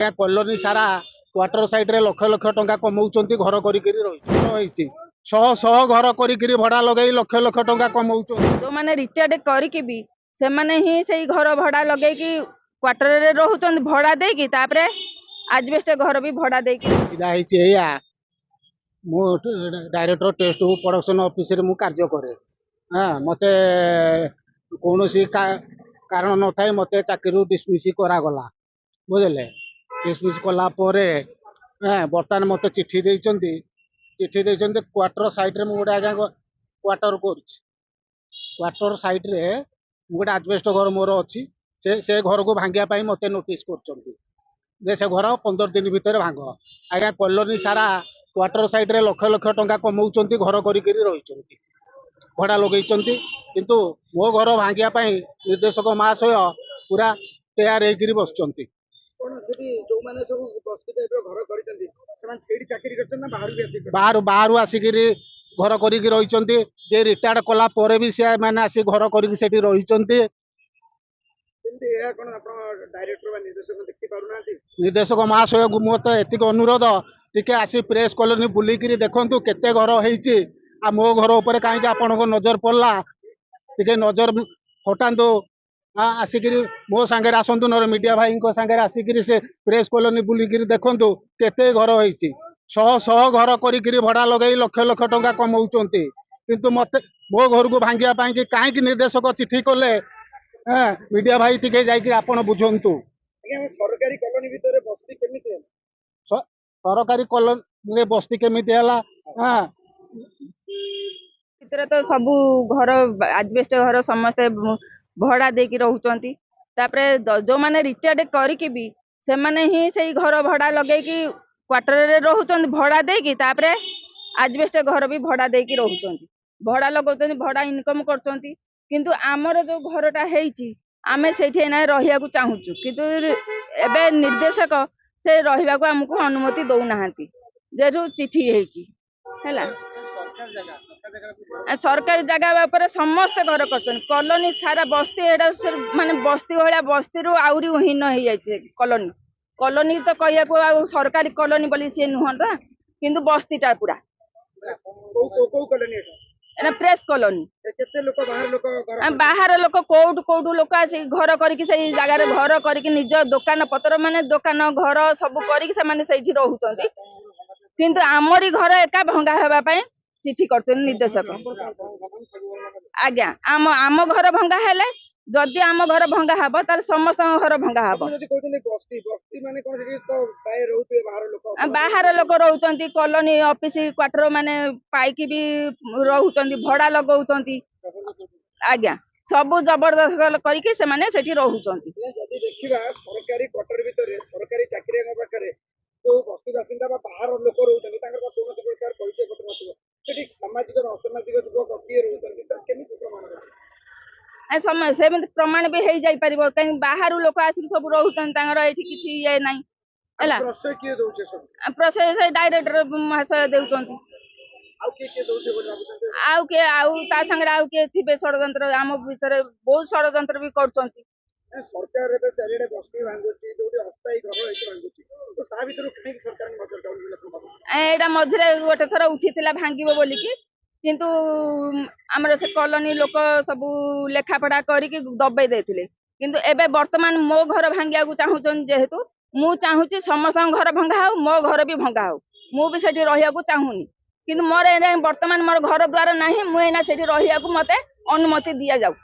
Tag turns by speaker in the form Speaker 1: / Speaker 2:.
Speaker 1: Colony सारा quarter side रे लक्ष लक्ष टंका कमाउछंती घर करिकरी रही शह शह घर करिकरी भड़ा लगे लक्ष लक्ष टंका कमाउछंती
Speaker 2: जो माने रिटायर्ड करिकि भी से माने ही से घर भड़ा लगे कि क्वार्टर रे रहउछंती भड़ा दे कि तापरे आजबेस्ट घर भी भड़ा दे कि
Speaker 1: इदा हिची एया मु डायरेक्टर टेस्ट प्रोडक्शन ऑफिस रे मु कार्य करे हां मते कोनोसी कारण न थाए मते चाकरी डिसमिस करा गला बुझले डिसमिस कला परे बर्तमान मते चिट्ठी देइचंती क्वार्टर साइड रे मु गोटे आज्ञा क्वार्टर करछि क्वार्टर साइड रे मु गोटे आजबेस्ट घर मोर अछि से घर को भांगिया पाई मते नोटिस करचंती जे से घर 15 दिन भितर भांग आज्ञा कॉलोनी सारा क्वार्टर साइड रे लक्ष लक्ष टंका कमाउछंती घर करिकरी रहिचंती भड़ा लगेइचंती किंतु मो घर भांगिया पाई निर्देशक महाशय पूरा तैयार हेकरी बसचंती बाहर आसिकी घर करिकी रहिचंती जे रिटायर्ड कला परे भी से माने आसी घर करिकी सेठी रहिचंती निर्देशक महाशय को मत एतिक अनुरोध टिके आसी प्रेस कॉलोनी बुलिकी देखंतु केते घर हेइची आ मो घर ऊपर कहीं आपनको नजर पड़ला टिके नजर हटांतु आसिकी मो सांगे आसतु नर मीडिया भाई सांगे आसिकी से प्रेस कॉलोनी बुलिकी देखंतु केते घर हेइची शह शह घर करिकी भड़ा लगे लक्ष लक्ष टंका कमाउछंती किंतु मते मो घर को भांगिया पाई कि काहे निर्देशक चिट्ठी कले मीडिया भाई टिके जाइकि आपण बुझंतु
Speaker 3: सरकारी कॉलोनी भितर बस्ती केमिति
Speaker 1: सरकारी कॉलोनी रे बस्ती केमिति हला
Speaker 2: भितर तो सबू घर आजबेस्ट घर समस्ते भड़ा दे कि रहउछंती तापरे जो माने रिटायर्ड करिकि भी से माने ही से घर भड़ा लगे कि क्वार्टर रे रहउछंती भड़ा दे कि तापरे आजबेस्ट घर भी भड़ा दे कि रहउछंती भड़ा लगाउछंती भड़ा इनकम करछंती किंतु आमर जो घरटा हेइची आमे सेठी ना रहिया को चाहूचु किंतु एबे निर्देशक से रहिबा को हमको अनुमति दउ नाहंती जेरु चिट्ठी हेइची हैला सरकारी जगह पर समस्त घर करछन कॉलोनी सारा बस्ती एडा माने बस्ती होया बस्ती रु आउरी हीन हो जाइछे कॉलोनी कॉलोनी तो कहिया को सरकारी कॉलोनी बोली से नुहंता किंतु बस्तीटा पूरा
Speaker 3: को कॉलोनी
Speaker 2: एना प्रेस कॉलोनी
Speaker 3: केते लोक
Speaker 2: बाहर लोक कोठू लोक आसी घर करिकि सेई जगह रे घर करिकि निज दुकान पत्र माने दुकान घर सब करिकि से माने सेठी रहउछंती किंतु आमरी घर एका भंगा हेबा पई चिट्ठी करछन निर्देशक आज्ञा आम घर भंगा हेले जदि आम घर भंगा हबो ताले समस्त घर भंगा हबो
Speaker 3: बस्ती माने कोन तो बाय रहउते
Speaker 2: बाहर लोक रहउछंती कॉलोनी ऑफिस क्वार्टर माने पाइकी भी रहउछंती भड़ा लगाउछंती आज्ञा सब जबरदस्त करिकि से माने सेठी रहउछंती
Speaker 3: जदि देखिबा सरकारी क्वार्टर भितर सरकारी चाकरी पाखरे जो बस्ती बासिंदा बाहर लोक रहउछंती तांकर कोनो प्रकार परिचय पत्र नथिबो सेठी सामाजिक और असामाजिक लोक किए रहउछंती त केमिति प्रमाण
Speaker 2: से प्रमाण भी हो जाई परिबो कहीं बाहर लोक आसी सब रहउछन तांगर एठी किछि ये नाही हला
Speaker 3: प्रश्रय किए दोछे सब
Speaker 2: प्रश्रय से डायरेक्टर महाशय देउछंती
Speaker 3: आउ के दोछे बोली भाबुछंती
Speaker 2: आउ ता संगे आउ के थिबे षडयंत्र आम भीतर बहुत षडयंत्र भी करछंती
Speaker 3: सरकार रे चारिडे बस्ती भांगुची जोडी अस्थायी घर एठी भांगुची तो सा भीतर कहीं सरकार नजर डाउन
Speaker 2: एडा मझरे गोटे थरा उठिथिला भांगिबो बोली कि किंतु हमर से कॉलोनी लोक सब लेखापड़ा करिकि दबाई देथिले किंतु एबे वर्तमान मो घर भांगिया को चाहूचन जेहेतु मु चाहूची समस्त घर भंगा हो मो घर भी भंगा हो मु भी सेठी रहिया को चाहूनी किंतु मोर वर्तमान मोर घर द्वार नाही मु एना सेठी रहिया को मते अनुमति दिया जाऊ।